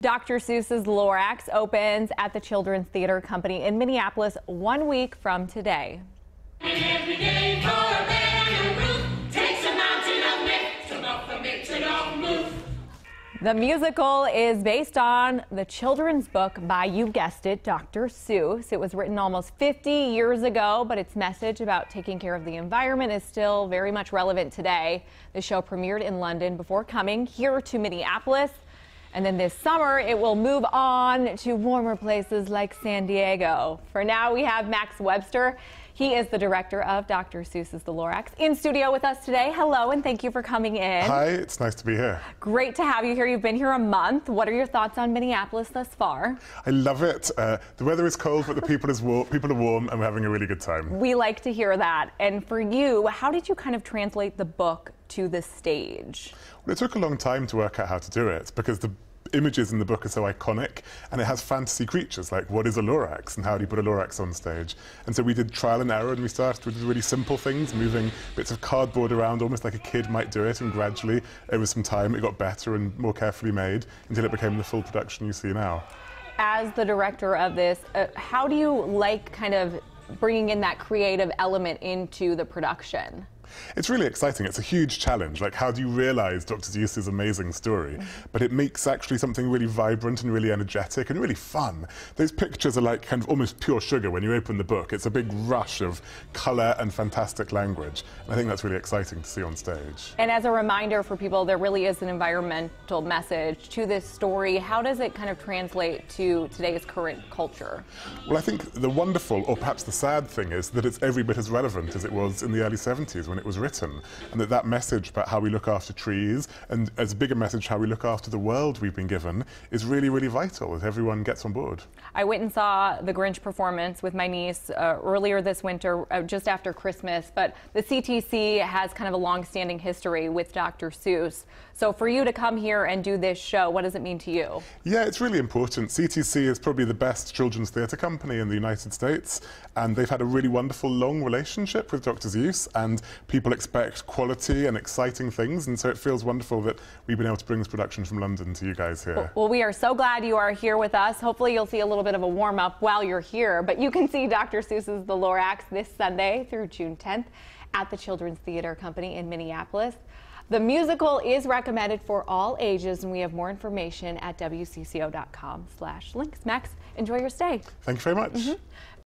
Dr. Seuss's Lorax opens at the Children's Theater Company in Minneapolis 1 week from today. Every day for a better roof takes a mountain of myth to not permit to not move. The musical is based on the children's book by, you guessed it, Dr. Seuss. It was written almost 50 years ago, but its message about taking care of the environment is still very much relevant today. The show premiered in London before coming here to Minneapolis. And then this summer, it will move on to warmer places like San Diego. For now, we have Max Webster. He is the director of Dr. Seuss's The Lorax in studio with us today. Hello, and thank you for coming in. Hi, it's nice to be here. Great to have you here. You've been here a month. What are your thoughts on Minneapolis thus far? I love it. The weather is cold, but the people are warm, and we're having a really good time. We like to hear that. And for you, how did you kind of translate the book to the stage? Well, it took a long time to work out how to do it because the images in the book are so iconic, and it has fantasy creatures like what is a Lorax and how do you put a Lorax on stage. And so we did trial and error, and we started with really simple things, moving bits of cardboard around almost like a kid might do it, and gradually over some time it got better and more carefully made until it became the full production you see now. As the director of this, how do you like kind of bringing in that creative element into the production? It's really exciting. It's a huge challenge. Like, how do you realize Dr. Seuss's amazing story? But it makes actually something really vibrant and really energetic and really fun. Those pictures are like kind of almost pure sugar when you open the book. It's a big rush of color and fantastic language. And I think that's really exciting to see on stage. And as a reminder for people, there really is an environmental message to this story. How does it kind of translate to today's current culture? Well, I think the wonderful, or perhaps the sad thing, is that it's every bit as relevant as it was in the early 70s when it was written, and that message about how we look after trees, and as big a message how we look after the world we've been given, is really, really vital if everyone gets on board. I went and saw the Grinch performance with my niece earlier this winter, just after Christmas, but the CTC has kind of a long-standing history with Dr. Seuss. So for you to come here and do this show, what does it mean to you? Yeah, it's really important. CTC is probably the best children's theatre company in the United States, and they've had a really wonderful, long relationship with Dr. Seuss, and people expect quality and exciting things, and so it feels wonderful that we've been able to bring this production from London to you guys here. Well, we are so glad you are here with us. Hopefully you'll see a little bit of a warm-up while you're here, but you can see Dr. Seuss's The Lorax this Sunday through June 10th at the Children's Theater Company in Minneapolis. The musical is recommended for all ages, and we have more information at WCCO.com/links. Max, enjoy your stay. Thank you very much.